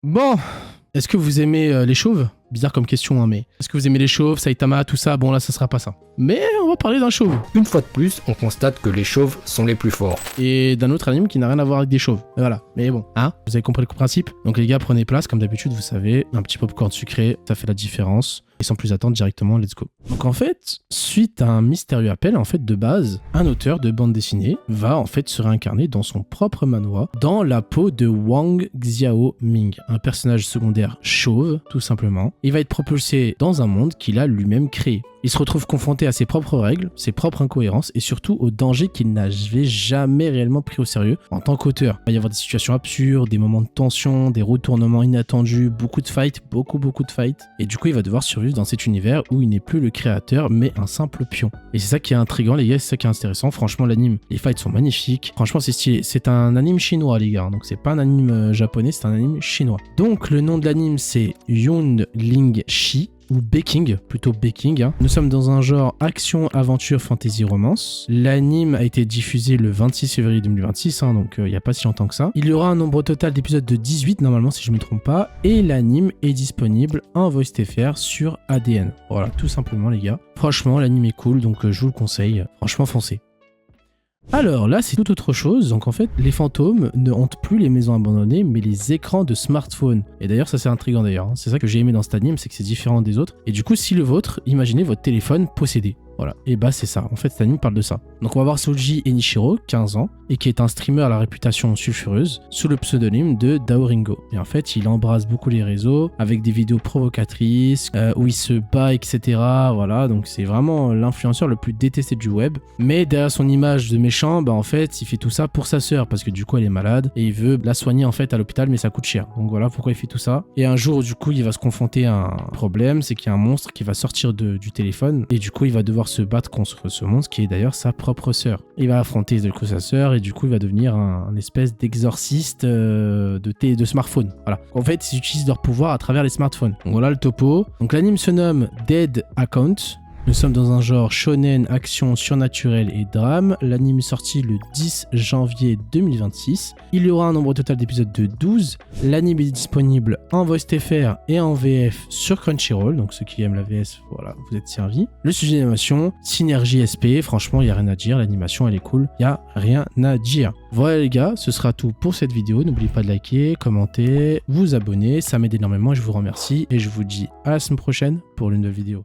Bon, est-ce que vous aimez les chauves? Bizarre comme question, hein, mais est-ce que vous aimez les chauves, Saitama, tout ça? Bon, là, ça sera pas ça. Mais on va parler d'un chauve. Une fois de plus, on constate que les chauves sont les plus forts. Et d'un autre anime qui n'a rien à voir avec des chauves. Et voilà. Mais bon, hein, vous avez compris le principe? Donc les gars, prenez place, comme d'habitude, vous savez, un petit popcorn sucré, ça fait la différence. Et sans plus attendre, directement, let's go. Donc en fait, suite à un mystérieux appel, en fait, de base, un auteur de bande dessinée va en fait se réincarner dans son propre manhwa, dans la peau de Wang Xiaoming, un personnage secondaire chauve, tout simplement. Il va être propulsé dans un monde qu'il a lui-même créé. Il se retrouve confronté à ses propres règles, ses propres incohérences et surtout aux dangers qu'il n'avait jamais réellement pris au sérieux en tant qu'auteur. Il va y avoir des situations absurdes, des moments de tension, des retournements inattendus, beaucoup de fights, beaucoup de fights. Et du coup, il va devoir survivre dans cet univers où il n'est plus le créateur mais un simple pion. Et c'est ça qui est intriguant les gars, c'est ça qui est intéressant. Franchement, l'anime, les fights sont magnifiques. Franchement, c'est stylé. C'est un anime chinois les gars, donc c'est pas un anime japonais, c'est un anime chinois. Donc le nom de l'anime c'est Yun Ling Shi. Ou Baking, plutôt Baking. Hein. Nous sommes dans un genre action, aventure, fantasy, romance. L'anime a été diffusé le 26 février 2026, hein, donc il n'y a pas si longtemps que ça. Il y aura un nombre total d'épisodes de 18 normalement si je ne me trompe pas. Et l'anime est disponible en voice TFR sur ADN. Voilà, tout simplement les gars. Franchement, l'anime est cool, donc je vous le conseille. Franchement, foncez. Alors là, c'est tout autre chose. Donc en fait, les fantômes ne hantent plus les maisons abandonnées, mais les écrans de smartphone. Et d'ailleurs, ça c'est intriguant d'ailleurs. Hein. C'est ça que j'ai aimé dans cet anime, c'est que c'est différent des autres. Et du coup, si le vôtre, imaginez votre téléphone possédé. Voilà, et bah c'est ça, en fait cet anime parle de ça. Donc on va voir Soji Enichiro, 15 ans, et qui est un streamer à la réputation sulfureuse, sous le pseudonyme de Daoringo. Et en fait il embrasse beaucoup les réseaux, avec des vidéos provocatrices, où il se bat, etc. Voilà, donc c'est vraiment l'influenceur le plus détesté du web. Mais derrière son image de méchant, bah en fait il fait tout ça pour sa sœur, parce que du coup elle est malade, et il veut la soigner en fait à l'hôpital, mais ça coûte cher. Donc voilà pourquoi il fait tout ça. Et un jour du coup il va se confronter à un problème, c'est qu'il y a un monstre qui va sortir du téléphone, et du coup il va devoir se battre contre ce monstre qui est d'ailleurs sa propre sœur. Il va affronter du coup sa sœur et du coup il va devenir un espèce d'exorciste de smartphone. Voilà. En fait ils utilisent leur pouvoir à travers les smartphones. Donc voilà le topo. Donc l'anime se nomme Dead Account. Nous sommes dans un genre shonen, action, surnaturel et drame. L'anime est sorti le 10 janvier 2026. Il y aura un nombre total d'épisodes de 12. L'anime est disponible en voice TFR et en VF sur Crunchyroll. Donc ceux qui aiment la VS, voilà, vous êtes servis. Le sujet d'animation, Synergie SP. Franchement, il n'y a rien à dire. L'animation, elle est cool. Il n'y a rien à dire. Voilà les gars, ce sera tout pour cette vidéo. N'oubliez pas de liker, commenter, vous abonner. Ça m'aide énormément et je vous remercie. Et je vous dis à la semaine prochaine pour une nouvelle vidéo.